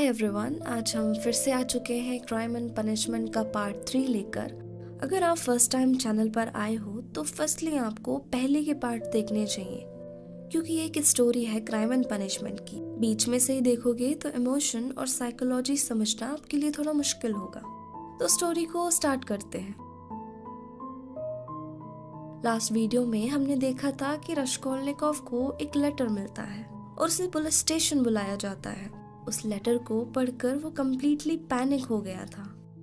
Hi everyone, आज हम फिर से आ चुके हैं क्राइम एंड पनिशमेंट का पार्ट 3 लेकर। अगर आप फर्स्ट टाइम चैनल पर आए हो तो फर्स्टली आपको पहले के पार्ट देखने चाहिए, क्योंकि ये एक स्टोरी है क्राइम एंड पनिशमेंट की। बीच में से ही देखोगे तो इमोशन और साइकोलॉजी समझना आपके लिए थोड़ा मुश्किल होगा। तो स्टोरी को स्टार्ट करते हैं। लास्ट वीडियो में हमने देखा था कि रश्कोलनिकोव को एक लेटर मिलता है और उसे पुलिस स्टेशन बुलाया जाता है। उस लेटर को पढ़कर वो कम्प्लीटली पैनिक हो गया था,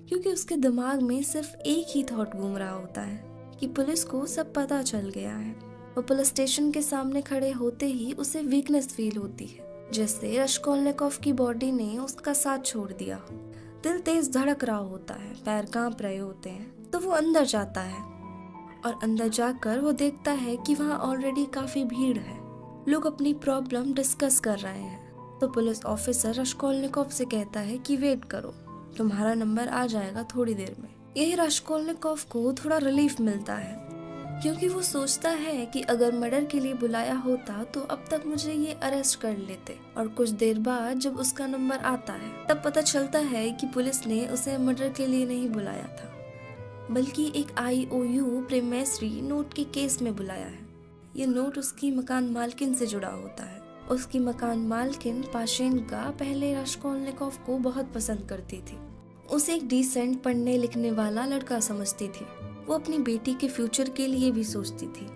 क्योंकि उसके दिमाग में सिर्फ एक ही थॉट घूम रहा होता है कि पुलिस को सब पता चल गया है। वो पुलिस स्टेशन के सामने खड़े होते ही उसे वीकनेस फील होती है, जैसे रश्कोलनिकोव की बॉडी ने उसका साथ छोड़ दिया। दिल तेज धड़क रहा होता है, पैर कांप रहे होते हैं। तो वो अंदर जाता है और अंदर जाकर वो देखता है कि वहाँ ऑलरेडी काफी भीड़ है। लोग अपनी प्रॉब्लम डिस्कस कर रहे हैं। तो पुलिस ऑफिसर रश्कोलनिकोव से कहता है कि वेट करो, तुम्हारा नंबर आ जाएगा थोड़ी देर में। यही रश्कोलनिकोव को थोड़ा रिलीफ मिलता है, क्योंकि वो सोचता है कि अगर मर्डर के लिए बुलाया होता तो अब तक मुझे ये अरेस्ट कर लेते। और कुछ देर बाद जब उसका नंबर आता है तब पता चलता है कि पुलिस ने उसे मर्डर के लिए नहीं बुलाया था, बल्कि एक IOU प्रीमेसरी नोट के केस में बुलाया है। ये नोट उसकी मकान मालकिन से जुड़ा होता है। उसकी मकान मालकिन पाशेनका पहले रश्कोलनिकोव को बहुत पसंद करती थी। उसे एक डिसेंट पढ़ने लिखने वाला लड़का समझती थी। वो अपनी बेटी के फ्यूचर के लिए भी सोचती थी।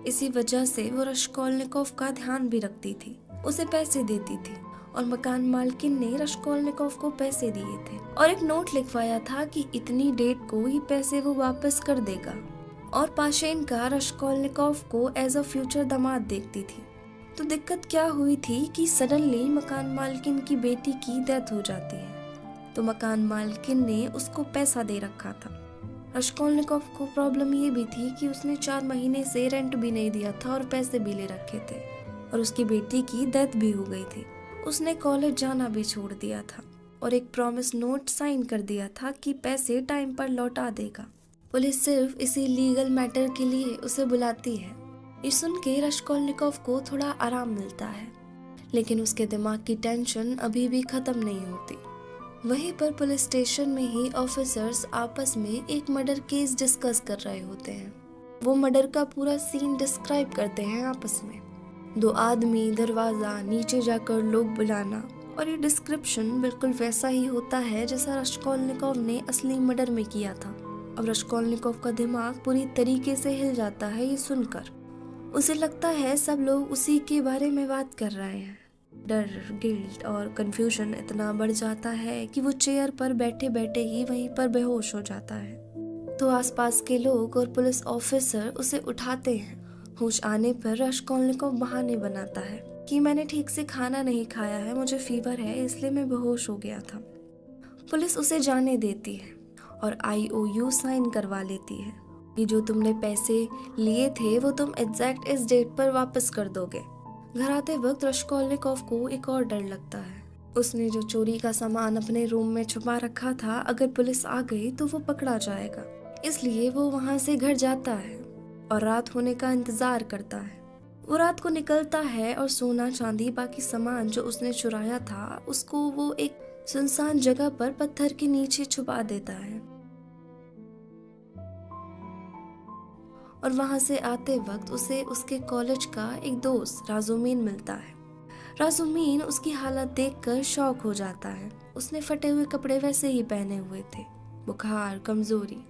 इसी वजह से वो रश्कोलनिकोव का ध्यान भी रखती थी, उसे पैसे देती थी। और मकान मालकिन ने रश्कोलनिकोव को पैसे दिए थे और एक नोट लिखवाया था कि इतनी डेट को ये पैसे वो वापस कर देगा। और पाशेनका रश्कोलनिकोव को एज अ फ्यूचर दामाद देखती थी। तो दिक्कत क्या हुई थी कि सडनली मकान मालकिन की बेटी की डेथ हो जाती है। तो मकान मालकिन ने उसको पैसा दे रखा था। रश्कोलनिकोव को प्रॉब्लम ये भी थी कि उसने 4 महीने से रेंट भी नहीं दिया था और पैसे भी ले रखे थे, और उसकी बेटी की डेथ भी हो गई थी। उसने कॉलेज जाना भी छोड़ दिया था और एक प्रॉमिस नोट साइन कर दिया था कि पैसे टाइम पर लौटा देगा। पुलिस सिर्फ इसी लीगल मैटर के लिए उसे बुलाती है। ये सुन के रश्कोलनिकोव को थोड़ा आराम मिलता है, लेकिन उसके दिमाग की टेंशन अभी भी खत्म नहीं होती। वहीं पर पुलिस स्टेशन में ही ऑफिसर्स आपस में एक मर्डर केस डिस्कस कर रहे होते हैं। वो मर्डर का पूरा सीन डिस्क्राइब करते हैं आपस में। 2 आदमी, दरवाजा, नीचे जाकर लोग बुलाना। और ये डिस्क्रिप्शन बिल्कुल वैसा ही होता है जैसा रश्कोलनिकोव ने असली मर्डर में किया था। अब रश्कोलनिकोव का दिमाग पूरी तरीके से हिल जाता है ये सुनकर। उसे लगता है सब लोग उसी के बारे में बात कर रहे हैं। डर, गिल्ट और कंफ्यूजन इतना बढ़ जाता है कि वो चेयर पर बैठे बैठे ही वहीं पर बेहोश हो जाता है। तो आसपास के लोग और पुलिस ऑफिसर उसे उठाते हैं। होश आने पर रश्कोलनिकोव बहाने बनाता है कि मैंने ठीक से खाना नहीं खाया है, मुझे फीवर है, इसलिए मैं बेहोश हो गया था। पुलिस उसे जाने देती है और IOU साइन करवा लेती है कि जो तुमने पैसे लिए थे वो तुम एग्जैक्ट इस डेट पर वापस कर दोगे। घर आते वक्त रश्कोलनिकोव को एक और डर लगता है। उसने जो चोरी का सामान अपने रूम में छुपा रखा था, अगर पुलिस आ गई तो वो पकड़ा जाएगा। इसलिए वो वहां से घर जाता है और रात होने का इंतजार करता है। वो रात को निकलता है और सोना चांदी बाकी सामान जो उसने चुराया था उसको वो एक सुनसान जगह पर पत्थर के नीचे छुपा देता है। और वहां से आते वक्त उसे उसके कॉलेज का एक दोस्त राजुमीन मिलता है। राजुमीन उसकी हालत देखकर शॉक हो जाता है। उसने फटे हुए कपड़े वैसे ही पहने हुए थे, बुखार, कमजोरी।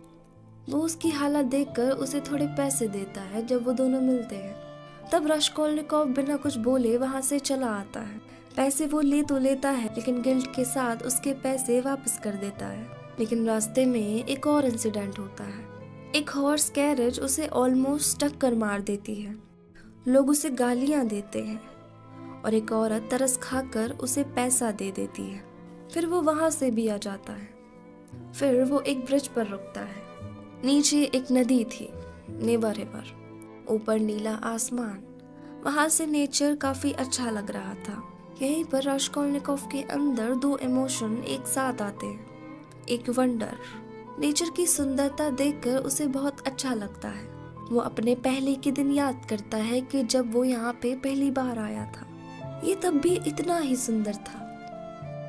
वो उसकी हालत देखकर उसे थोड़े पैसे देता है। जब वो दोनों मिलते हैं तब रश्कोलनिकोव बिना कुछ बोले वहां से चला आता है। पैसे वो ले तो लेता है, लेकिन गिल्ट के साथ उसके पैसे वापस कर देता है। लेकिन रास्ते में एक और इंसिडेंट होता है। एक हॉर्स कैरेज उसे ऑलमोस्ट टक्कर मार देती है। लोग उसे गालियां देते हैं और एक औरत तरस खाकर उसे पैसा दे देती है। फिर वो वहां से भी आ जाता है। फिर वो एक ब्रिज पर रुकता है। नीचे एक नदी थी, नेवा रिवर, ऊपर नीला आसमान। वहां से नेचर काफी अच्छा लग रहा था। यहीं पर रश्कोलनिकोव के अंदर 2 इमोशन एक साथ आते हैं। एक वंडर, नेचर की सुंदरता देखकर उसे बहुत अच्छा लगता है। वो अपने पहले के दिन याद करता है कि जब वो यहाँ पे पहली बार आया था, ये तब भी इतना ही सुंदर था।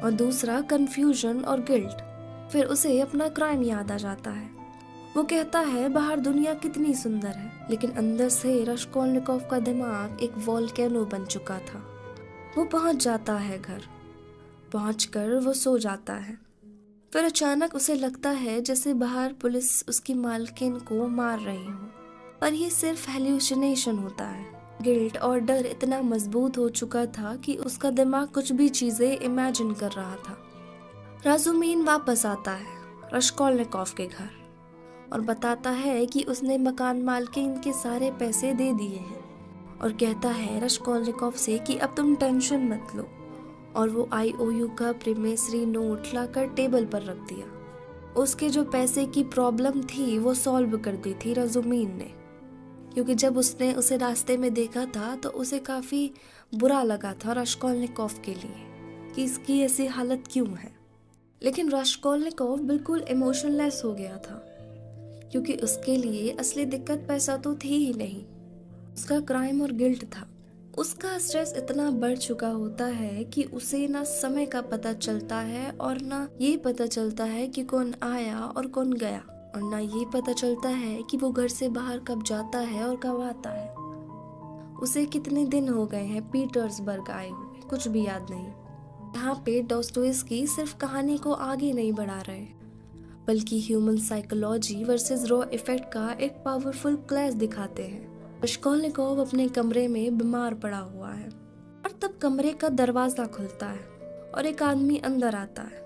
और दूसरा कंफ्यूजन और गिल्ट। फिर उसे अपना क्राइम याद आ जाता है। वो कहता है बाहर दुनिया कितनी सुंदर है, लेकिन अंदर से रश्कोलनिकोव का दिमाग एक वोल्केनो बन चुका था। वो पहुंच जाता है घर। पहुंचकर वो सो जाता है। फिर अचानक उसे लगता है जैसे बाहर पुलिस उसकी मालकिन को मार रही हो, पर ये सिर्फ हेल्यूसिनेशन होता है। गिल्ट और डर इतना मजबूत हो चुका था कि उसका दिमाग कुछ भी चीजें इमेजिन कर रहा था। राजुमीन वापस आता है रश्कोलनिकोव के घर और बताता है कि उसने मकान मालकिन के सारे पैसे दे दिए हैं, और कहता है रश्कोलनिकोव से कि अब तुम टेंशन मत लो, और वो IOU का प्रीमेसरी नोट लाकर टेबल पर रख दिया। उसके जो पैसे की प्रॉब्लम थी वो सॉल्व कर दी थी राजुमीन ने, क्योंकि जब उसने उसे रास्ते में देखा था तो उसे काफ़ी बुरा लगा था रश्कोलनिकोव के लिए कि इसकी ऐसी हालत क्यों है। लेकिन रश्कोलनिकोव बिल्कुल इमोशनलेस हो गया था, क्योंकि उसके लिए असली दिक्कत पैसा तो थी ही नहीं, उसका क्राइम और गिल्ट था। उसका स्ट्रेस इतना बढ़ चुका होता है कि उसे ना समय का पता चलता है और ना ये पता चलता है कि कौन आया और कौन गया, और ना ये पता चलता है कि वो घर से बाहर कब जाता है और कब आता है। उसे कितने दिन हो गए हैं पीटर्सबर्ग आए हुए, कुछ भी याद नहीं। यहाँ पे डॉस्टोयेव्स्की सिर्फ कहानी को आगे नहीं बढ़ा रहे, बल्कि human psychology versus raw effect का एक पावरफुल क्लैश दिखाते हैं। रश्कोलनिकोव अपने कमरे में बीमार पड़ा हुआ है, और तब कमरे का दरवाजा खुलता है और एक आदमी अंदर आता है,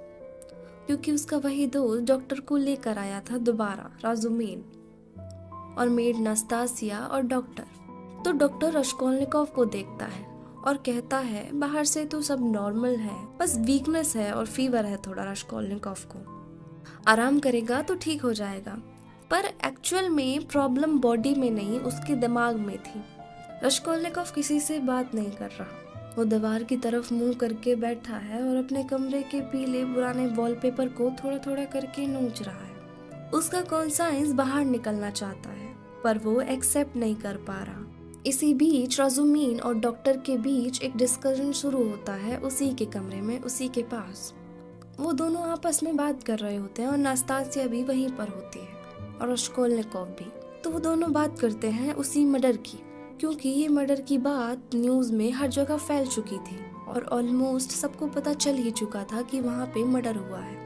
क्योंकि उसका वही दोस्त डॉक्टर को लेकर आया था दोबारा, राजुमीन और मेड नास्तासिया और डॉक्टर। तो डॉक्टर रश्कोलनिकोव को देखता है और कहता है बाहर से तो सब नॉर्मल है, बस वीकनेस है और फीवर है थोड़ा रश्कोलनिकोव को, आराम करेगा तो ठीक हो जाएगा। पर एक्चुअल में प्रॉब्लम बॉडी में नहीं, उसके दिमाग में थी। रश्कोलनिकोव किसी से बात नहीं कर रहा, वो दीवार की तरफ मुंह करके बैठा है और अपने कमरे के पीले पुराने वॉलपेपर को थोड़ा थोड़ा करके नोच रहा है। उसका कॉन्साइंस बाहर निकलना चाहता है, पर वो एक्सेप्ट नहीं कर पा रहा। इसी बीच राजुमीन और डॉक्टर के बीच एक डिस्कशन शुरू होता है उसी के कमरे में, उसी के पास। वो दोनों आपस में बात कर रहे होते हैं और नास्तासिया भी वहीं पर होती है और रश्कोलनिकोव भी। तो वो दोनों बात करते हैं उसी मर्डर की, क्योंकि ये मर्डर की बात न्यूज में हर जगह फैल चुकी थी और ऑलमोस्ट सबको पता चल ही चुका था कि वहाँ पे मर्डर हुआ है।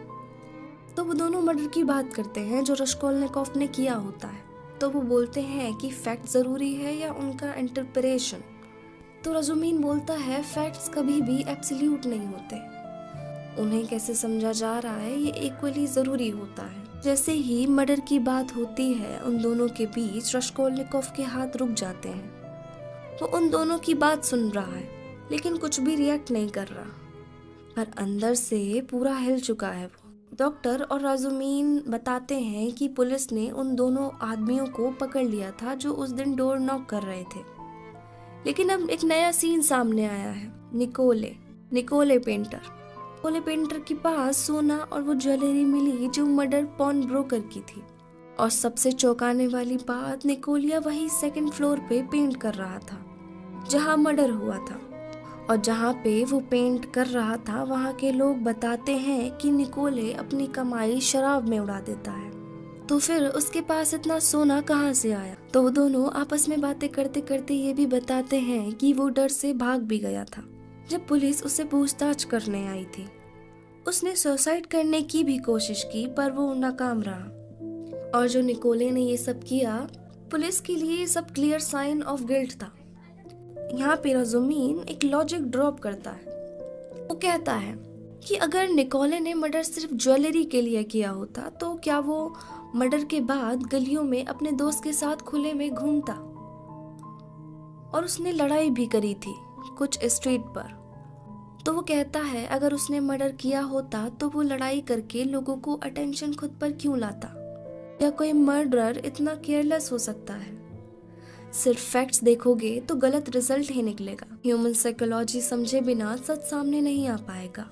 तो वो दोनों मर्डर की बात करते हैं जो रश्कोलनिकोव ने किया होता है। तो वो बोलते हैं कि फैक्ट जरूरी है या उनका इंटरप्रिटेशन। तो राजुमीन बोलता है फैक्ट्स कभी भी एब्सोल्यूट नहीं होते, उन्हें कैसे समझा जा रहा है ये इक्वली जरूरी होता है। जैसे ही मर्डर की बात होती है उन दोनों के बीच रश्कोलनिकोव के हाथ रुक जाते हैं। वो उन दोनों की बात सुन रहा है लेकिन कुछ भी रिएक्ट नहीं कर रहा, पर अंदर से पूरा हिल चुका है वो। डॉक्टर और राजुमीन बताते हैं कि पुलिस ने उन दोनों आदमियों को पकड़ लिया था जो उस दिन डोर नॉक कर रहे थे। लेकिन अब एक नया सीन सामने आया है। निकोले पेंटर के पास सोना और वो ज्वेलरी मिली जो मर्डर पॉन ब्रोकर की थी। और सबसे चौंकाने वाली बात, निकोलिया वही सेकंड फ्लोर पे पेंट कर रहा था जहां मर्डर हुआ था, और जहां पे वो पेंट कर रहा था वहां के लोग बताते हैं कि निकोले अपनी कमाई शराब में उड़ा देता है। तो फिर उसके पास इतना सोना कहाँ से आया? तो वो दोनों आपस में बातें करते करते ये भी बताते हैं कि वो डर से भाग भी गया था जब पुलिस उससे पूछताछ करने आई थी। उसने सुसाइड करने की भी कोशिश की पर वो नाकाम रहा। और जो निकोले ने ये सब किया, पुलिस के लिए सब क्लियर साइन ऑफ गिल्ट था। यहाँ पे राजुमीन एक लॉजिक ड्रॉप करता है। वो कहता है कि अगर निकोले ने मर्डर सिर्फ ज्वेलरी के लिए किया होता तो क्या वो मर्डर के बाद गलियों में अपने दोस्त के साथ खुले में घूमता? और उसने लड़ाई भी करी थी कुछ स्ट्रीट पर। तो वो कहता है अगर उसने मर्डर किया होता तो वो लड़ाई करके लोगों को अटेंशन खुद पर क्यों लाता? या कोई मर्डरर इतना केयरलेस हो सकता है? सिर्फ फैक्ट्स देखोगे तो गलत रिजल्ट ही निकलेगा। ह्यूमन साइकोलॉजी समझे बिना सच सामने नहीं आ पाएगा।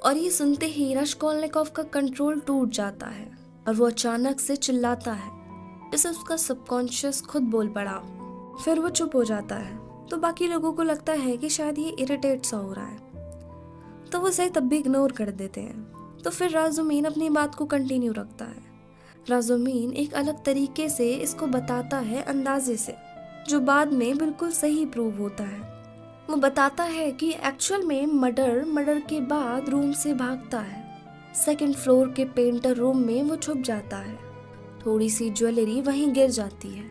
और ये सुनते ही रश्कोलनिकोव का कंट्रोल टूट जाता है और वो अचानक से चिल्लाता है जैसे उसका सबकॉन्शियस खुद बोल पड़ा। फिर वो चुप हो जाता है। तो बाकी लोगों को लगता है कि शायद ये इरिटेट सा हो रहा है। तो वो उसे तब भी इग्नोर कर देते हैं। तो फिर राजुमीन अपनी बात को कंटिन्यू रखता है। राजुमीन एक अलग तरीके से इसको बताता है, अंदाजे से, जो बाद में बिल्कुल सही प्रूव होता है। वो बताता है कि एक्चुअल में मर्डर के बाद रूम से भागता है। सेकंड फ्लोर के पेंटर रूम में वो छुप जाता है। थोड़ी सी ज्वेलरी वहीं गिर जाती है।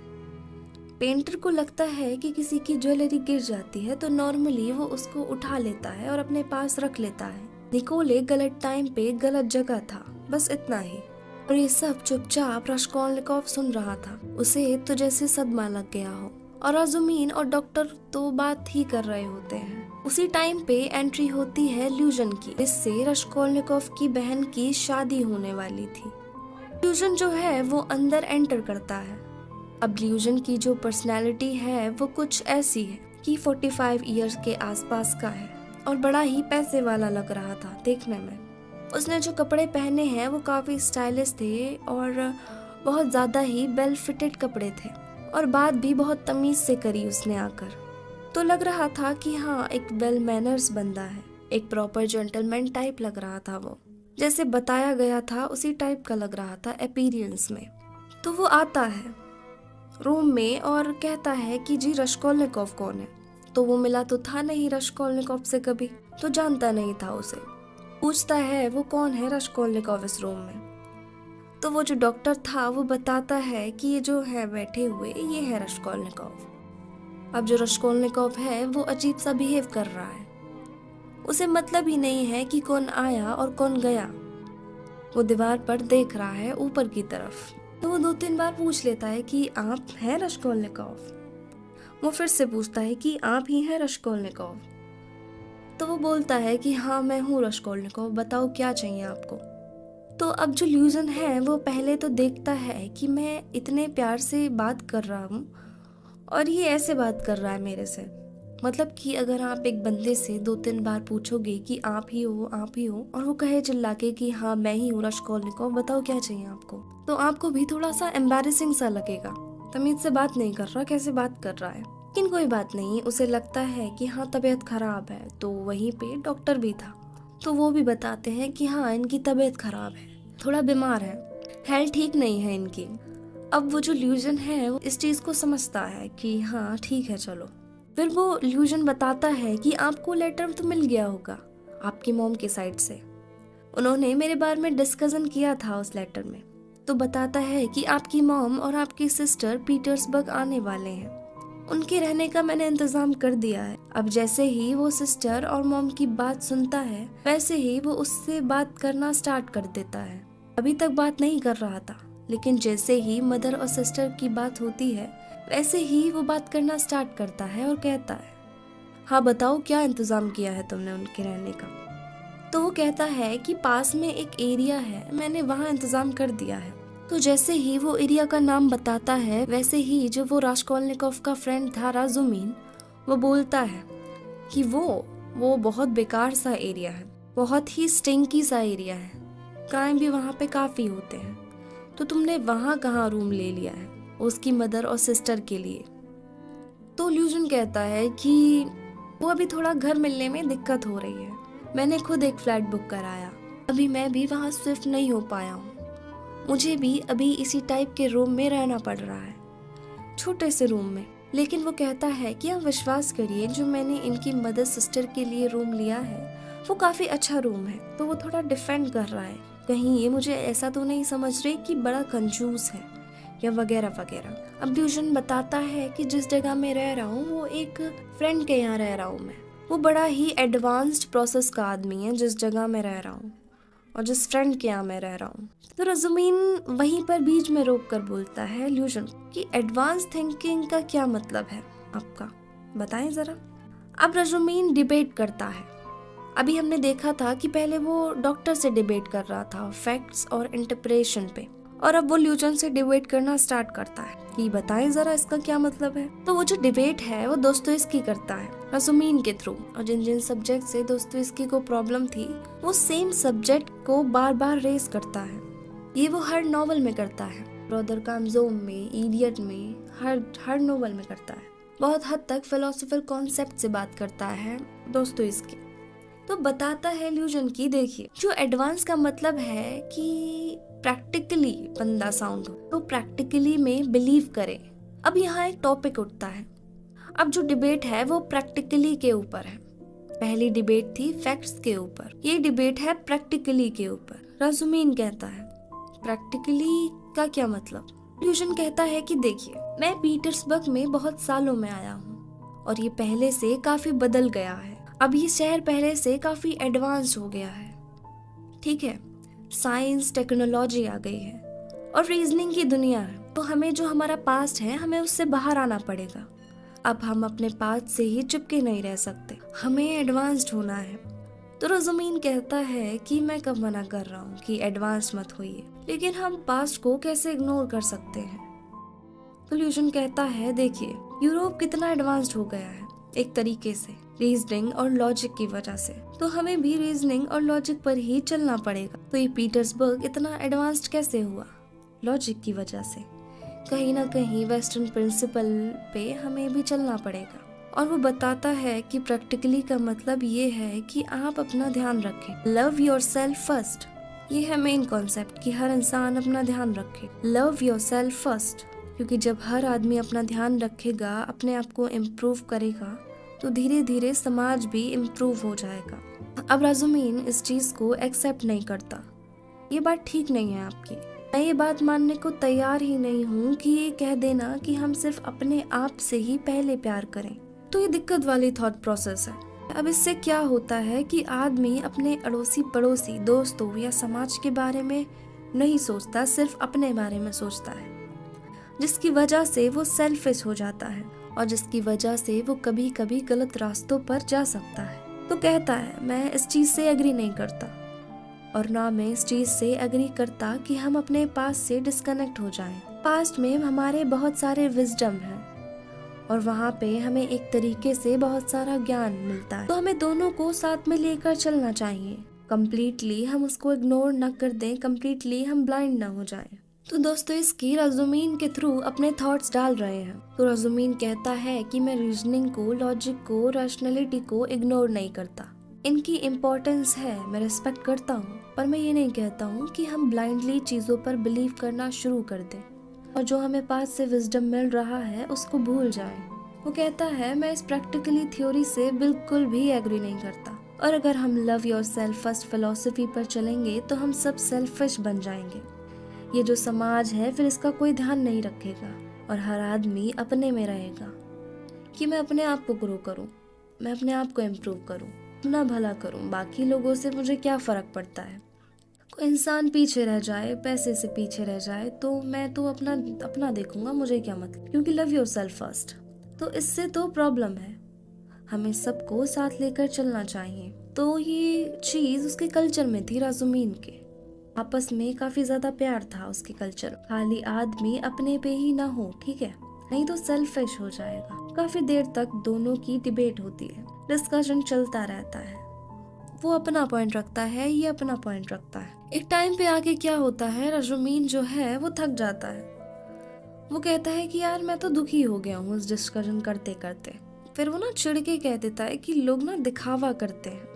पेंटर को लगता है कि किसी की ज्वेलरी गिर जाती है तो नॉर्मली वो उसको उठा लेता है और अपने पास रख लेता है। निकोले गलत टाइम पे गलत जगह था, बस इतना ही। और ये सब चुपचाप रास्कोल्निकोव सुन रहा था। उसे तो जैसे सदमा लग गया हो। और राजुमीन और डॉक्टर तो बात ही कर रहे होते हैं। उसी टाइम पे एंट्री होती है ल्यूजन की, जिससे रास्कोल्निकोव की बहन की शादी होने वाली थी। ल्यूजन जो है वो अंदर एंटर करता है। अब ल्यूजन की जो पर्सनैलिटी है वो कुछ ऐसी है कि 45 इयर्स के आसपास का है और बड़ा ही पैसे वाला लग रहा था देखने में। उसने जो कपड़े पहने हैं वो काफ़ी स्टाइलिश थे और बहुत ज़्यादा ही वेल फिटेड कपड़े थे, और बात भी बहुत तमीज़ से करी उसने आकर। तो लग रहा था कि हाँ, एक वेल मैनर्स बंदा है, एक प्रॉपर जेंटलमैन टाइप लग रहा था वो। जैसे बताया गया था उसी टाइप का लग रहा था अपीयरेंस में। तो वो आता है रूम में और कहता है कि जी रास्कोल्निकोव कौन है। तो वो मिला तो था नहीं रास्कोल्निकोव से कभी, तो जानता नहीं था उसे। पूछता है वो कौन है रास्कोल्निकोव इस रूम में। तो वो जो डॉक्टर था वो बताता है कि ये जो है बैठे हुए ये है रास्कोल्निकोव। अब जो रास्कोल्निकोव है वो अजीब सा बिहेव कर रहा है। उसे मतलब ही नहीं है कि कौन आया और कौन गया। वो दीवार पर देख रहा है ऊपर की तरफ। तो वो 2-3 बार पूछ लेता है कि आप हैं रास्कोल्निकोव। वो फिर से पूछता है कि आप ही हैं रास्कोल्निकोव। तो वो बोलता है कि हाँ मैं हूँ रास्कोल्निकोव, बताओ क्या चाहिए आपको। तो अब जो ल्यूजन है वो पहले तो देखता है कि मैं इतने प्यार से बात कर रहा हूँ और ये ऐसे बात कर रहा है मेरे से। मतलब कि अगर आप एक बंदे से 2-3 बार पूछोगे कि आप ही हो और वो कहे चिल्ला के कि हाँ मैं ही हूँ रास्कोल्निकोव, बताओ क्या चाहिए आपको, तो आपको भी थोड़ा सा एम्बैरेसिंग सा लगेगा। तमीज से बात नहीं कर रहा, कैसे बात कर रहा है। लेकिन कोई बात नहीं, उसे लगता है कि हाँ तबीयत खराब है। तो वहीं पे डॉक्टर भी था, तो वो भी बताते हैं कि हाँ इनकी तबीयत खराब है, थोड़ा बीमार है, हेल्थ ठीक नहीं है इनकी। अब वो जो ल्यूजन है वो इस चीज को समझता है कि हाँ ठीक है चलो। फिर वो ल्यूजन बताता है कि आपको लेटर तो मिल गया होगा आपकी मॉम के साइड से, उन्होंने मेरे बारे में डिस्कशन किया था उस लेटर में। तो बताता है कि आपकी मॉम और आपकी सिस्टर पीटर्सबर्ग आने वाले हैं, उनके रहने का मैंने इंतजाम कर दिया है। अब जैसे ही वो सिस्टर और मॉम की बात सुनता है वैसे ही वो उससे बात करना स्टार्ट कर देता है। अभी तक बात नहीं कर रहा था, लेकिन जैसे ही मदर और सिस्टर की बात होती है वैसे ही वो बात करना स्टार्ट करता है और कहता है हाँ बताओ क्या इंतजाम किया है तुमने उनके रहने का। तो वो कहता है कि पास में एक एरिया है, मैंने वहाँ इंतजाम कर दिया है। तो जैसे ही वो एरिया का नाम बताता है वैसे ही जो वो रास्कोल्निकोव का फ्रेंड था राजुमीन, वो बोलता है कि वो बहुत बेकार सा एरिया है, बहुत ही स्टिंकी सा एरिया है, क्राइम भी वहाँ पे काफ़ी होते हैं, तो तुमने वहाँ कहाँ रूम ले लिया है उसकी मदर और सिस्टर के लिए। तो ल्यूजन कहता है कि वो अभी थोड़ा घर मिलने में दिक्कत हो रही है, मैंने खुद एक फ्लैट बुक कराया, अभी मैं भी वहाँ शिफ्ट नहीं हो पाया हूँ, मुझे भी अभी इसी टाइप के रूम में रहना पड़ रहा है, छोटे से रूम में। लेकिन वो कहता है कि आप विश्वास करिए जो मैंने इनकी मदर सिस्टर के लिए रूम लिया है वो काफ़ी अच्छा रूम है। तो वो थोड़ा डिफेंड कर रहा है, कहीं ये मुझे ऐसा तो नहीं समझ रही कि बड़ा कंजूस है या वगैरह वगैरह। अब ल्यूजन बताता है कि जिस जगह मैं रह रहा हूँ वो एक फ्रेंड के यहाँ रह रहा हूँ मैं, वो बड़ा ही एडवांस्ड प्रोसेस का आदमी है जिस जगह मैं रह रहा हूँ और जिस फ्रेंड के यहाँ मैं रह रहा हूँ। तो राजुमीन वहीं पर बीच में रोक कर बोलता है ल्यूजन कि एडवांस थिंकिंग का क्या मतलब है आपका, बताएं जरा। अब राजुमीन डिबेट करता है। अभी हमने देखा था कि पहले वो डॉक्टर से डिबेट कर रहा था फैक्ट्स और इंटरप्रिटेशन पे, और अब वो ल्यूजन से डिबेट करना स्टार्ट करता है कि बताएं जरा इसका क्या मतलब है। तो वो जो डिबेट है वो दोस्तोयेव्स्की करता है राजुमीन के थ्रू, और जिन जिन सब्जेक्ट से दोस्तोयेव्स्की को प्रॉब्लम थी वो सेम सब्जेक्ट को बार बार रेज करता है। ये वो हर नॉवल में करता है, ब्रदर कामज़ोन में, इडियट में, हर नॉवल में करता है। बहुत हद तक फिलोसोफिकल कॉन्सेप्ट से बात करता है दोस्तोयेव्स्की। तो बताता है ल्यूजन की देखिए, जो एडवांस का मतलब है कि प्रैक्टिकली बंदा साउंड हो, तो प्रैक्टिकली में बिलीव करे। अब यहाँ एक टॉपिक उठता है। अब जो डिबेट है वो प्रैक्टिकली के ऊपर है। पहली डिबेट थी फैक्ट्स के ऊपर, ये डिबेट है प्रैक्टिकली के ऊपर। राजुमीन कहता है प्रैक्टिकली का क्या मतलब? ल्यूजन कहता है कि देखिए, मैं पीटर्सबर्ग में बहुत सालों में आया हूँ और ये पहले से काफी बदल गया है। अब ये शहर पहले से काफी एडवांस हो गया है, ठीक है। साइंस टेक्नोलॉजी आ गई है और रीजनिंग की दुनिया है। तो हमें जो हमारा पास्ट है, हमें उससे बाहर आना पड़ेगा। अब हम अपने पास्ट से ही चिपके नहीं रह सकते, हमें एडवांस्ड होना है। तो राजुमीन कहता है कि मैं कब मना कर रहा हूँ कि एडवांस मत होइए, लेकिन हम पास्ट को कैसे इग्नोर कर सकते हैं? तो ल्यूजन कहता है देखिए, यूरोप कितना एडवांस्ड हो गया है एक तरीके से रीजनिंग और लॉजिक की वजह से, तो हमें भी रीजनिंग और लॉजिक पर ही चलना पड़ेगा। तो ये पीटर्सबर्ग इतना एडवांस्ड कैसे हुआ? लॉजिक की वजह से। कहीं ना कहीं वेस्टर्न प्रिंसिपल पे हमें भी चलना पड़ेगा। और वो बताता है कि प्रैक्टिकली का मतलब ये है कि आप अपना ध्यान रखें, लव योरसेल्फ फर्स्ट। ये है मेन कॉन्सेप्ट कि हर इंसान अपना ध्यान रखे, लव योरसेल्फ फर्स्ट। क्योंकि जब हर आदमी अपना ध्यान रखेगा, अपने आप को इम्प्रूव करेगा, तो धीरे धीरे समाज भी इम्प्रूव हो जाएगा। अब राजुमीन इस चीज को एक्सेप्ट नहीं करता। ये बात ठीक नहीं है आपकी, मैं ये बात मानने को तैयार ही नहीं हूँ कि ये कह देना कि हम सिर्फ अपने आप से ही पहले प्यार करें। तो ये दिक्कत वाली थॉट प्रोसेस है। अब इससे क्या होता है कि आदमी अपने अड़ोसी पड़ोसी, दोस्तों या समाज के बारे में नहीं सोचता, सिर्फ अपने बारे में सोचता है, जिसकी वजह से वो सेल्फिश हो जाता है और जिसकी वजह से वो कभी कभी गलत रास्तों पर जा सकता है। तो कहता है मैं इस चीज से एग्री नहीं करता और ना मैं इस चीज से एग्री करता कि हम अपने पास्ट से डिस्कनेक्ट हो जाएं। पास्ट में हमारे बहुत सारे विजडम हैं और वहाँ पे हमें एक तरीके से बहुत सारा ज्ञान मिलता है, तो हमें दोनों को साथ में लेकर चलना चाहिए। कम्प्लीटली हम उसको इग्नोर न कर दें, कम्प्लीटली हम ब्लाइंड न हो जाएं। तो दोस्तों इसकी राजुमीन के थ्रू अपने थॉट्स डाल रहे हैं। तो राजुमीन कहता है कि मैं रीजनिंग को, लॉजिक को, रैशनैलिटी को इग्नोर नहीं करता, इनकी इम्पोर्टेंस है, मैं रिस्पेक्ट करता हूँ, पर मैं ये नहीं कहता हूँ कि हम ब्लाइंडली चीजों पर बिलीव करना शुरू कर दें और जो हमें पास से विजडम मिल रहा है उसको भूल जाएं। वो कहता है मैं इस प्रैक्टिकली थ्योरी से बिल्कुल भी एग्री नहीं करता और अगर हम लव योरसेल्फ फर्स्ट फिलॉसफी पर चलेंगे तो हम सब सेल्फिश बन जाएंगे। ये जो समाज है फिर इसका कोई ध्यान नहीं रखेगा और हर आदमी अपने में रहेगा कि मैं अपने आप को ग्रो करूं, मैं अपने आप को इम्प्रूव करूं, अपना भला करूं, बाकी लोगों से मुझे क्या फर्क पड़ता है। कोई इंसान पीछे रह जाए, पैसे से पीछे रह जाए, तो मैं तो अपना देखूंगा, मुझे क्या मतलब, क्योंकि लव योरसेल्फ फर्स्ट। तो इससे तो प्रॉब्लम है, हमें सबको साथ लेकर चलना चाहिए। तो ये चीज उसके कल्चर में थी, राजुमीन के आपस में काफी ज्यादा प्यार था उसके कल्चर। खाली आदमी अपने पे ही ना हो, ठीक है, नहीं तो सेल्फिश हो जाएगा। काफी देर तक दोनों की डिबेट होती है, डिस्कशन चलता रहता है, वो अपना पॉइंट रखता है, ये अपना पॉइंट रखता है। एक टाइम पे आके क्या होता है, राजुमीन जो है वो थक जाता है। वो कहता है कि यार मैं तो दुखी हो गया हूँ इस डिस्कशन करते करते। फिर वो ना चिढ़ के कह देता है कि लोग ना दिखावा करते हैं,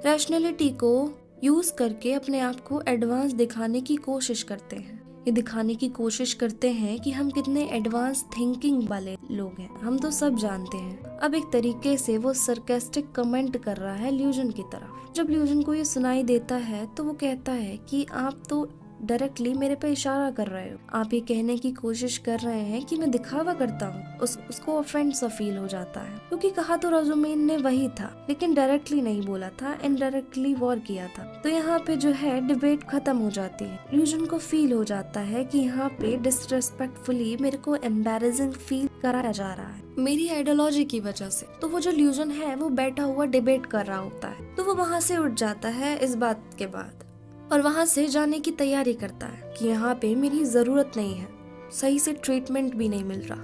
रैशनैलिटी को यूज करके अपने आप को एडवांस दिखाने की कोशिश करते हैं। ये दिखाने की कोशिश करते हैं कि हम कितने एडवांस थिंकिंग वाले लोग हैं, हम तो सब जानते हैं। अब एक तरीके से वो सरकास्टिक कमेंट कर रहा है ल्यूजन की तरफ। जब ल्यूजन को ये सुनाई देता है तो वो कहता है कि आप तो डायरेक्टली मेरे पे इशारा कर रहे हो, आप ये कहने की कोशिश कर रहे हैं कि मैं दिखावा करता हूँ। उसको ऑफेंड सा फील हो जाता है, क्योंकि कहा तो राजुमीन ने वही था, लेकिन डायरेक्टली नहीं बोला था, इनडायरेक्टली वॉर किया था। तो यहाँ पे जो है डिबेट खत्म हो जाती है। ल्यूजन को फील हो जाता है कि यहाँ पे डिसरेस्पेक्टफुली मेरे को एम्बैरेसिंग फील कराया जा रहा है मेरी आइडियोलॉजी की वजह से। तो वो जो ल्यूजन है वो बैठा हुआ डिबेट कर रहा होता है, तो वो वहाँ से उठ जाता है इस बात के बाद और वहाँ से जाने की तैयारी करता है कि यहाँ पे मेरी जरूरत नहीं है, सही से ट्रीटमेंट भी नहीं मिल रहा।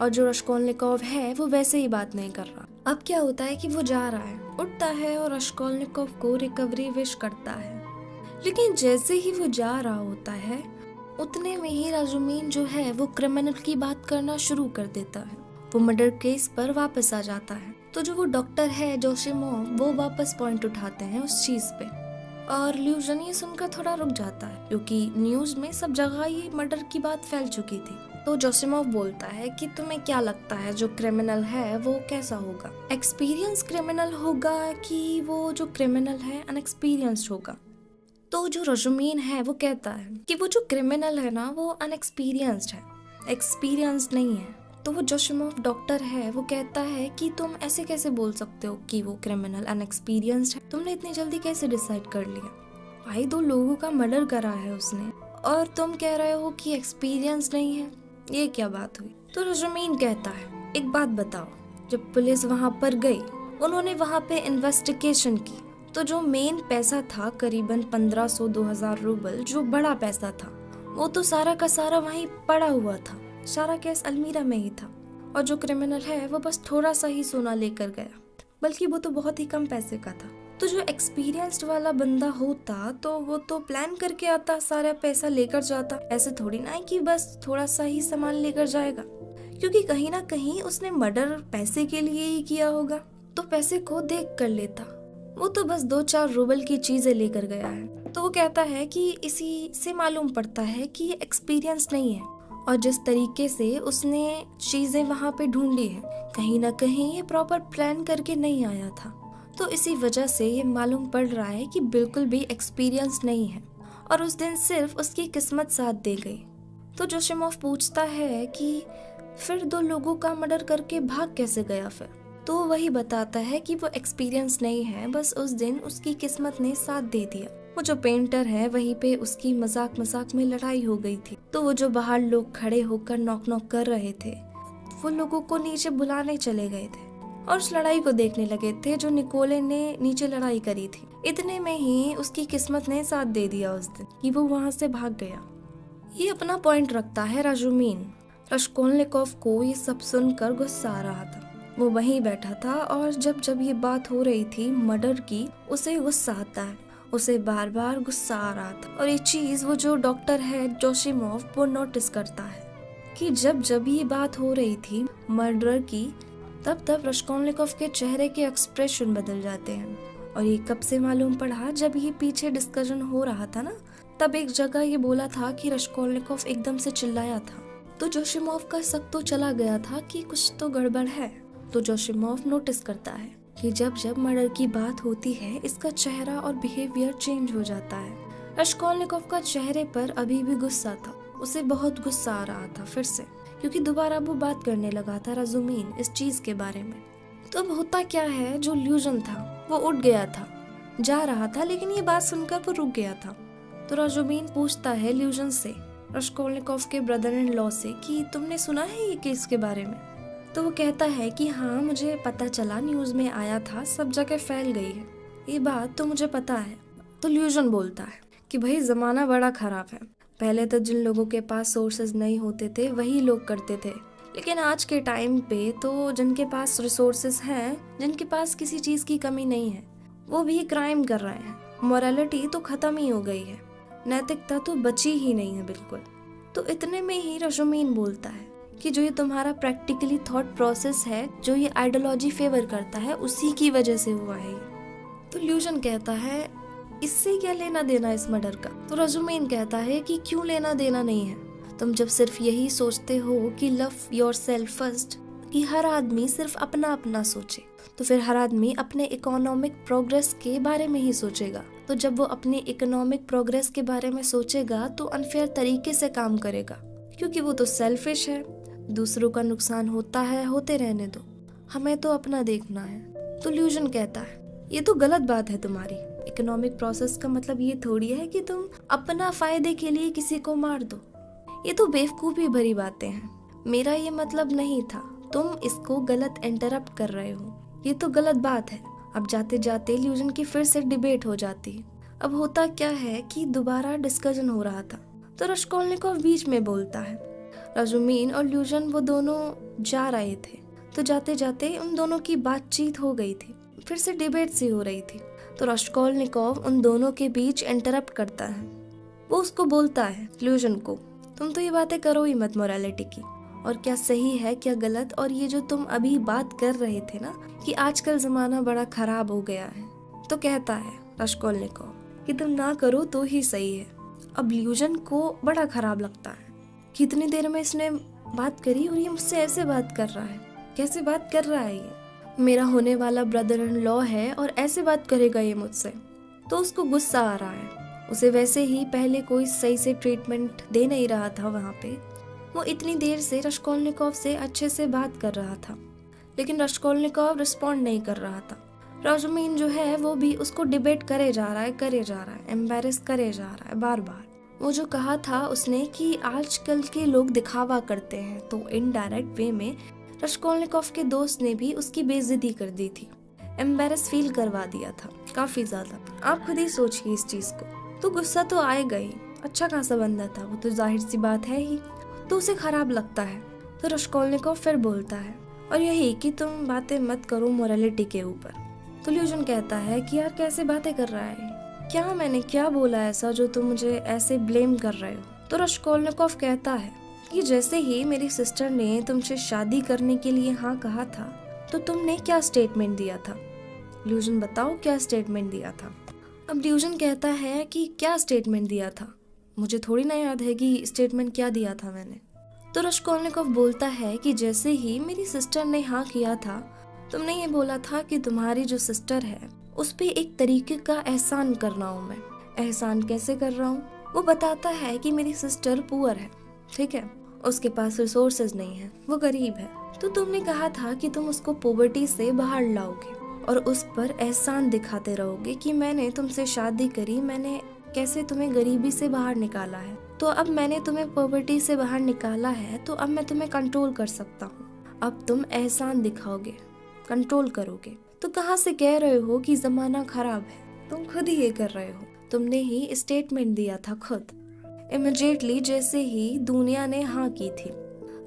और जो रश्कोलनिकोव है वो वैसे ही बात नहीं कर रहा। अब क्या होता है कि वो जा रहा है, उठता है और रश्कोलनिकोव को रिकवरी विश करता है, लेकिन जैसे ही वो जा रहा होता है उतने में ही राजुमीन जो है वो क्रिमिनल की बात करना शुरू कर देता है। वो मर्डर केस पर वापस आ जाता है तो जो वो डॉक्टर है जोशीमोव, वो वापस पॉइंट उठाते हैं उस चीज पे, और ल्यूजन ये सुनकर थोड़ा रुक जाता है क्योंकि न्यूज में सब जगह ये मर्डर की बात फैल चुकी थी। तो जोशीमोव बोलता है कि तुम्हें क्या लगता है जो क्रिमिनल है वो कैसा होगा, एक्सपीरियंस क्रिमिनल होगा कि वो जो क्रिमिनल है अनएक्सपीरियंस्ड होगा। तो जो रजुमीन है वो कहता है कि वो जो क्रिमिनल है ना वो अनएक्सपीरियंस्ड है, एक्सपीरियंस्ड नहीं है। तो वो जोशीमोव डॉक्टर है वो कहता है कि तुम ऐसे कैसे बोल सकते हो कि वो क्रिमिनल अनएक्सपीरियंस्ड है, तुमने इतनी जल्दी कैसे डिसाइड कर लिया? भाई 2 लोगों का मर्डर करा है उसने और तुम कह रहे हो कि एक्सपीरियंस नहीं है, ये क्या बात हुई? तो रजुमीन कहता है एक बात बताओ, जब पुलिस वहाँ पर गई उन्होंने वहाँ पे इन्वेस्टिगेशन की तो जो मेन पैसा था करीबन 1500-2000 रूबल, जो बड़ा पैसा था, वो तो सारा का सारा वहीं पड़ा हुआ था, सारा कैश अलमीरा में ही था। और जो क्रिमिनल है वो बस थोड़ा सा ही सोना लेकर गया, बल्कि वो तो बहुत ही कम पैसे का था। तो जो एक्सपीरियंस्ड वाला बंदा होता तो वो तो प्लान करके आता, सारा पैसा लेकर जाता, ऐसे थोड़ी ना है कि बस थोड़ा सा ही सामान लेकर जाएगा, क्योंकि कहीं ना कहीं उसने मर्डर पैसे के लिए ही किया होगा, तो पैसे को देख कर लेता। वो तो बस 2-4 रूबल की चीजें लेकर गया है। तो वो कहता है कि इसी से मालूम पड़ता है कि ये एक्सपीरियंस नहीं है, और जिस तरीके से उसने चीजें वहाँ पे ढूंढी है कहीं ना कहीं ये प्रॉपर प्लान करके नहीं आया था। तो इसी वजह से ये मालूम पड़ रहा है कि बिल्कुल भी एक्सपीरियंस नहीं है, और उस दिन सिर्फ उसकी किस्मत साथ दे गई। तो जोशीमोव पूछता है कि फिर 2 लोगों का मर्डर करके भाग कैसे गया फिर? तो वही बताता है कि वो एक्सपीरियंस नहीं है, बस उस दिन उसकी किस्मत ने साथ दे दिया। वो जो पेंटर है वहीं पे उसकी मजाक मजाक में लड़ाई हो गई थी, तो वो जो बाहर लोग खड़े होकर नॉक नॉक कर रहे थे वो लोगों को नीचे बुलाने चले गए थे और उस लड़ाई को देखने लगे थे जो निकोले ने नीचे लड़ाई करी थी। इतने में ही उसकी किस्मत ने साथ दे दिया उस दिन कि वो वहाँ से भाग गया। ये अपना पॉइंट रखता है राजुमीन। रश्कोलनिकोव को ये सब सुनकर गुस्सा आ रहा था, वो वहीं बैठा था, और जब जब ये बात हो रही थी मर्डर की, उसे गुस्सा आता है, उसे बार बार गुस्सा आ रहा था। और ये चीज वो जो डॉक्टर है जोशीमोव वो नोटिस करता है कि जब जब ये बात हो रही थी मर्डर की, तब तब रश्कोलनिकोव के चेहरे के एक्सप्रेशन बदल जाते हैं। और ये कब से मालूम पड़ा? जब ये पीछे डिस्कशन हो रहा था ना, तब एक जगह ये बोला था कि रश्कोलनिकोव एकदम से चिल्लाया था, तो जोशीमोव का शक तो चला गया था कि कुछ तो गड़बड़ है। तो जोशीमोव नोटिस करता है कि जब जब मर्डर की बात होती है इसका चेहरा और बिहेवियर चेंज हो जाता है। रश्कोलनिकोव का चेहरे पर अभी भी गुस्सा था, उसे बहुत गुस्सा आ रहा था फिर से, क्योंकि दोबारा वो बात करने लगा था राजुमीन इस चीज के बारे में। तो अब होता क्या है, जो ल्यूजन था वो उठ गया था, जा रहा था, लेकिन ये बात सुनकर वो रुक गया था। तो राजुमीन पूछता है ल्यूजन से, रश्कोलनिकोव के ब्रदर इन लॉ से, कि तुमने सुना है ये केस के बारे में? तो वो कहता है कि हाँ मुझे पता चला, न्यूज में आया था, सब जगह फैल गई है ये बात, तो मुझे पता है। तो ल्यूजन बोलता है कि भाई जमाना बड़ा खराब है, पहले तो जिन लोगों के पास सोर्सेज नहीं होते थे वही लोग करते थे, लेकिन आज के टाइम पे तो जिनके पास रिसोर्सेज हैं, जिनके पास किसी चीज की कमी नहीं है, वो भी क्राइम कर रहे हैं। मोरालिटी तो खत्म ही हो गई है, नैतिकता तो बची ही नहीं है बिल्कुल। तो इतने में ही राजुमीन बोलता है कि जो ये तुम्हारा प्रैक्टिकली थॉट प्रोसेस है, जो ये आइडियोलॉजी फेवर करता है, उसी की वजह से हुआ है ये। तो ल्यूजन कहता है इससे क्या लेना देना इस मर्डर का? तो राजुमीन कहता है कि क्यों लेना देना नहीं है, तुम जब सिर्फ यही सोचते हो कि लव योरसेल्फ फर्स्ट, कि हर आदमी सिर्फ अपना अपना सोचे, तो फिर हर आदमी अपने इकोनॉमिक प्रोग्रेस के बारे में ही सोचेगा। तो जब वो अपने इकोनॉमिक प्रोग्रेस के बारे में सोचेगा तो अनफेयर तरीके से काम करेगा, क्योंकि वो तो सेल्फिश है, दूसरों का नुकसान होता है, होते रहने दो, हमें तो अपना देखना है। तो ल्यूजन कहता है ये तो गलत बात है तुम्हारी, इकोनॉमिक प्रोसेस का मतलब ये थोड़ी है कि तुम अपना फायदे के लिए किसी को मार दो, ये तो बेवकूफ़ी भरी बातें हैं, मेरा ये मतलब नहीं था, तुम इसको गलत इंटरप्ट कर रहे हो, ये तो गलत बात है। अब जाते जाते ल्यूजन की फिर से डिबेट हो जाती है। अब होता क्या है कि दोबारा डिस्कशन हो रहा था, तो रश्कोलनिकोव बीच में बोलता है। राजुमीन और ल्यूजन वो दोनों जा रहे थे, तो जाते जाते उन दोनों की बातचीत हो गई थी, फिर से डिबेट सी हो रही थी। तो रश्कोलनिकोव उन दोनों के बीच इंटरप्ट करता है, वो उसको बोलता है ल्यूजन को, तुम तो ये बातें करो ही मत मोरालिटी की, और क्या सही है क्या गलत, और ये जो तुम अभी बात कर रहे थे ना कि आजकल जमाना बड़ा खराब हो गया है, तो कहता है रास्कोल्निकोव कि तुम ना करो तो ही सही है। अब ल्यूजन को बड़ा खराब लगता है, कितनी देर में इसने बात करी और ये मुझसे ऐसे बात कर रहा है, कैसे बात कर रहा है, ये मेरा होने वाला ब्रदर इन लॉ है और ऐसे बात करेगा ये मुझसे। तो उसको गुस्सा आ रहा है। उसे वैसे ही पहले कोई सही से ट्रीटमेंट दे नहीं रहा था वहाँ पे। वो इतनी देर से रास्कोल्निकोव से अच्छे से बात कर रहा था, लेकिन रास्कोल्निकोव रिस्पॉन्ड नहीं कर रहा था। राजुमीन जो है वो भी उसको डिबेट करे जा रहा है, एम्बैरेस करे जा रहा है बार बार। वो जो कहा था उसने कि आजकल के लोग दिखावा करते हैं, तो इनडायरेक्ट वे में रास्कोल्निकोव के दोस्त ने भी उसकी बेइज्जती कर दी थी, एम्बैरेस फील करवा दिया था काफी ज्यादा। आप खुद ही सोचिए इस चीज को। तो गुस्सा तो आएगा ही, अच्छा खासा बंदा था वो, तो जाहिर सी बात है ही, तो उसे खराब लगता है। तो रास्कोल्निकोव फिर बोलता है और यही कि तुम बातें मत करो मोरालिटी के ऊपर। तो ल्यूजन कहता है कि यार कैसे बातें कर रहा है, क्या मैंने क्या बोला ऐसा जो तुम मुझे ऐसे ब्लेम कर रहे हो। तो रास्कोल्निकोव कहता है कि जैसे ही मेरी सिस्टर ने तुमसे शादी करने के लिए हाँ कहा था, तो तुमने क्या स्टेटमेंट दिया था। ल्यूजन बताओ क्या स्टेटमेंट दिया था। अब ल्यूजन कहता है कि क्या स्टेटमेंट दिया था, मुझे थोड़ी ना याद है कि स्टेटमेंट क्या दिया था मैंने। तो रास्कोल्निकोव बोलता है कि जैसे ही मेरी सिस्टर ने हाँ किया था, तुमने ये बोला था कि तुम्हारी जो सिस्टर है उस पे एक तरीके का एहसान कर रहा हूँ मैं। एहसान कैसे कर रहा हूँ, वो बताता है कि मेरी सिस्टर पुअर है, ठीक है, उसके पास रिसोर्सेज नहीं है, वो गरीब है। तो तुमने कहा था कि तुम उसको पॉवर्टी से बाहर लाओगे और उस पर एहसान दिखाते रहोगे कि मैंने तुमसे शादी करी, मैंने कैसे तुम्हें गरीबी से बाहर निकाला है। तो अब मैंने तुम्हें पॉवर्टी से बाहर निकाला है, तो अब मैं तुम्हें कंट्रोल कर सकता हूँ। अब तुम एहसान दिखाओगे, कंट्रोल करोगे। तो कहाँ से कह रहे हो कि जमाना खराब है, तुम खुद ही ये कर रहे हो, तुमने ही स्टेटमेंट दिया था खुद इमीडिएटली जैसे ही दुनिया ने हाँ की थी।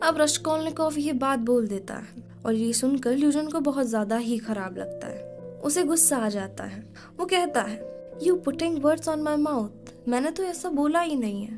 अब रास्कोल्निकोव ये बात बोल देता है और ये सुनकर ल्यूजन को बहुत ज्यादा ही खराब लगता है, उसे गुस्सा आ जाता है। वो कहता है you putting words on my mouth, मैंने तो ऐसा बोला ही नहीं है,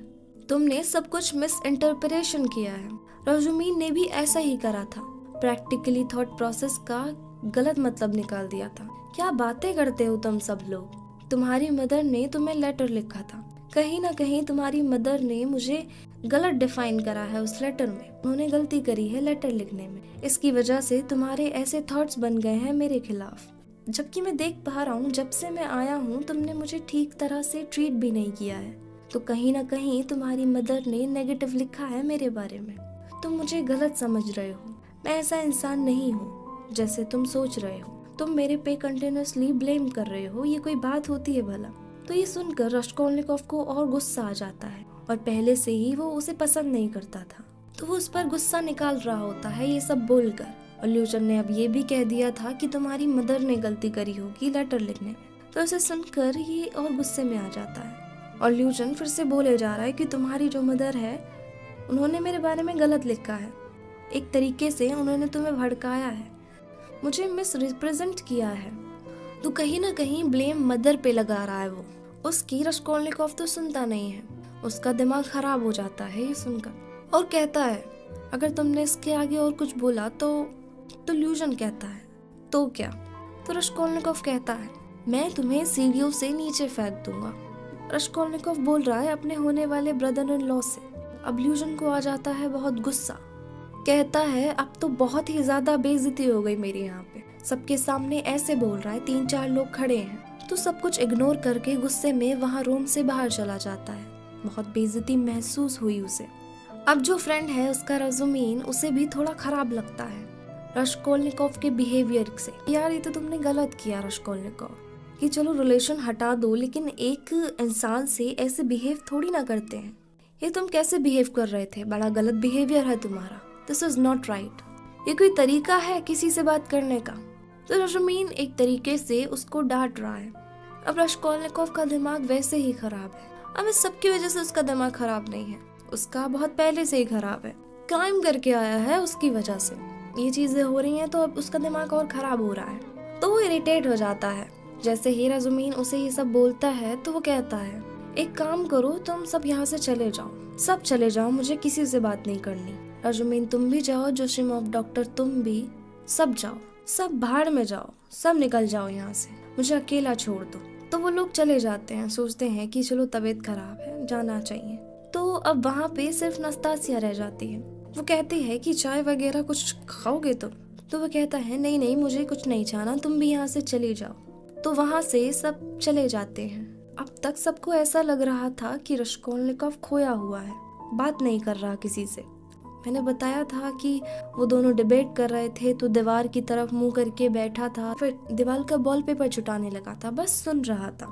तुमने सब कुछ मिस इंटरप्रिटेशन किया है। राजुमीन ने भी ऐसा ही करा था, प्रैक्टिकली थॉट प्रोसेस का गलत मतलब निकाल दिया था। क्या बातें करते हो तुम सब लोग, तुम्हारी मदर ने तुम्हें लेटर लिखा था, कहीं ना कहीं तुम्हारी मदर ने मुझे गलत डिफाइन करा है उस लेटर में, उन्होंने गलती करी है लेटर लिखने में, इसकी वजह से तुम्हारे ऐसे थॉट्स बन गए हैं मेरे खिलाफ। जबकि मैं देख पा रहा हूँ जब से मैं आया हूँ तुमने मुझे ठीक तरह से ट्रीट भी नहीं किया है, तो कहीं ना कहीं तुम्हारी मदर ने नेगेटिव लिखा है मेरे बारे में, तुम मुझे गलत समझ रहे हो, मैं ऐसा इंसान नहीं हूँ जैसे तुम सोच रहे हो, तुम मेरे पे कंटिन्यूअसली ब्लेम कर रहे हो, ये कोई बात होती है भला। तो ये सुनकर रास्कोल्निकोव को और गुस्सा आ जाता है, और पहले से ही वो उसे पसंद नहीं करता था, तो वो उस पर गुस्सा निकाल रहा होता है ये सब बोलकर। और ल्यूजन ने अब ये भी कह दिया था कि तुम्हारी मदर ने गलती करी होगी लेटर लिखने में, तो इसे सुनकर ये और गुस्से में आ जाता है। और ल्यूजन फिर से बोले जा रहा है कि तुम्हारी जो मदर है उन्होंने मेरे बारे में गलत लिखा है, एक तरीके से उन्होंने तुम्हें भड़काया है, मुझे मिस रिप्रेजेंट किया है, तो कहीं ना कहीं ब्लेम मदर पे लगा रहा है वो उसकी। रास्कोल्निकोव तो सुनता नहीं है, उसका दिमाग खराब हो जाता है ये सुनकर, और कहता है अगर तुमने इसके आगे और कुछ बोला तो ल्यूजन कहता है तो क्या। तो रास्कोल्निकोव कहता है मैं तुम्हें सीढ़ियों से नीचे फेंक दूंगा। रास्कोल्निकोव बोल रहा है अपने होने वाले ब्रदर इन लॉ से। अब ल्यूजन को आ जाता है बहुत गुस्सा, कहता है अब तो बहुत ही ज्यादा बेइज्जती हो गई मेरी यहाँ पे, सबके सामने ऐसे बोल रहा है, 3-4 लोग खड़े हैं। तो सब कुछ इग्नोर करके गुस्से में वहाँ रूम से बाहर चला जाता है, बहुत बेइज्जती महसूस हुई उसे। अब जो फ्रेंड है उसका राजुमीन, उसे भी थोड़ा खराब लगता है रास्कोल्निकोव के बिहेवियर से। यार ये तो तुमने गलत किया रास्कोल्निकोव, कि चलो रिलेशन हटा दो, लेकिन एक इंसान से ऐसे बिहेव थोड़ी ना करते हैं, ये तुम कैसे बिहेव कर रहे थे, बड़ा गलत बिहेवियर है तुम्हारा, दिस इज नॉट राइट, ये कोई तरीका है किसी से बात करने का। तो राजुमीन एक तरीके से उसको डांट रहा है। अब रास्कोल्निकोव का दिमाग वैसे ही खराब है, अब इस सब की वजह से उसका दिमाग खराब नहीं है, उसका बहुत पहले से ही खराब है, क्राइम करके आया है, उसकी वजह से ये चीजें हो रही हैं, तो अब उसका दिमाग और खराब हो रहा है, तो वो इरिटेट हो जाता है। जैसे ही राजुमीन उसे ये सब बोलता है तो वो कहता है एक काम करो, तुम सब यहाँ से चले जाओ, सब चले जाओ, मुझे किसी से बात नहीं करनी, राजुमीन तुम भी जाओ, जोशीमोव डॉक्टर तुम भी, सब जाओ, सब भाड़ में जाओ, सब निकल जाओ यहाँ से, मुझे अकेला छोड़ दो। तो वो लोग चले जाते हैं, सोचते हैं कि चलो तबीयत खराब है, जाना चाहिए। तो अब वहाँ पे सिर्फ नस्तासिया रह जाती है। वो कहती है कि चाय वगैरह कुछ खाओगे तुम? तो वो कहता है नहीं नहीं, मुझे कुछ नहीं चाहना, तुम भी यहाँ से चले जाओ। तो वहाँ से सब चले जाते हैं। अब तक सबको ऐसा लग रहा था कि रश्कोलनिकोव खोया हुआ है, बात नहीं कर रहा किसी से। मैंने बताया था कि वो दोनों डिबेट कर रहे थे, तो दीवार की तरफ मुंह करके बैठा था, फिर दीवार का वॉलपेपर छुटाने लगा था, बस सुन रहा था।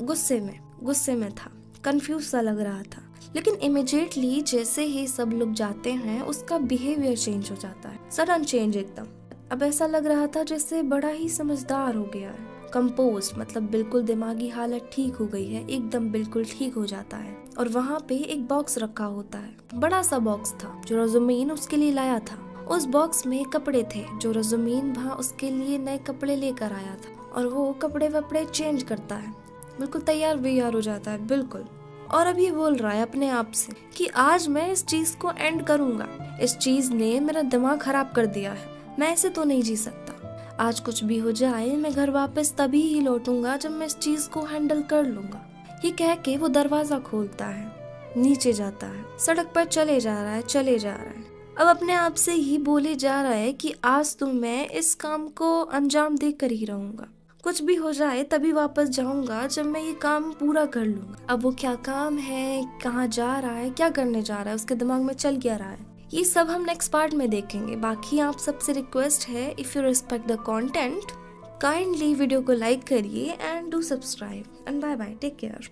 गुस्से में था, कंफ्यूज सा लग रहा था। लेकिन इमीडिएटली जैसे ही सब लोग जाते हैं, उसका बिहेवियर चेंज हो जाता है, सडन चेंज एकदम। अब ऐसा लग रहा था जैसे बड़ा ही समझदार हो गया है, कंपोज, मतलब बिल्कुल दिमागी हालत ठीक हो गई है, एकदम बिल्कुल ठीक हो जाता है। और वहाँ पे एक बॉक्स रखा होता है, बड़ा सा बॉक्स था जो राजुमीन उसके लिए लाया था। उस बॉक्स में कपड़े थे जो राजुमीन वहाँ उसके लिए नए कपड़े लेकर आया था, और वो कपड़े वपड़े चेंज करता है, बिल्कुल तैयार हो जाता है बिल्कुल। और अब ये बोल रहा है अपने आप से कि आज मैं इस चीज को एंड करूंगा, इस चीज ने मेरा दिमाग खराब कर दिया है, मैं ऐसे तो नहीं जी सकता, आज कुछ भी हो जाए मैं घर वापस तभी ही लौटूंगा जब मैं इस चीज को हैंडल कर लूंगा। ये कह के वो दरवाजा खोलता है, नीचे जाता है, सड़क पर चले जा रहा है। अब अपने आप से ही बोले जा रहा है कि आज तो मैं इस काम को अंजाम देकर ही रहूंगा, कुछ भी हो जाए तभी वापस जाऊंगा जब मैं ये काम पूरा कर लूंगा। अब वो क्या काम है, कहाँ जा रहा है, क्या करने जा रहा है, उसके दिमाग में चल क्या रहा है, ये सब हम नेक्स्ट पार्ट में देखेंगे। बाकी आप सबसे रिक्वेस्ट है, if you respect the content, kindly video को लाइक करिए and do subscribe, and bye bye, take care.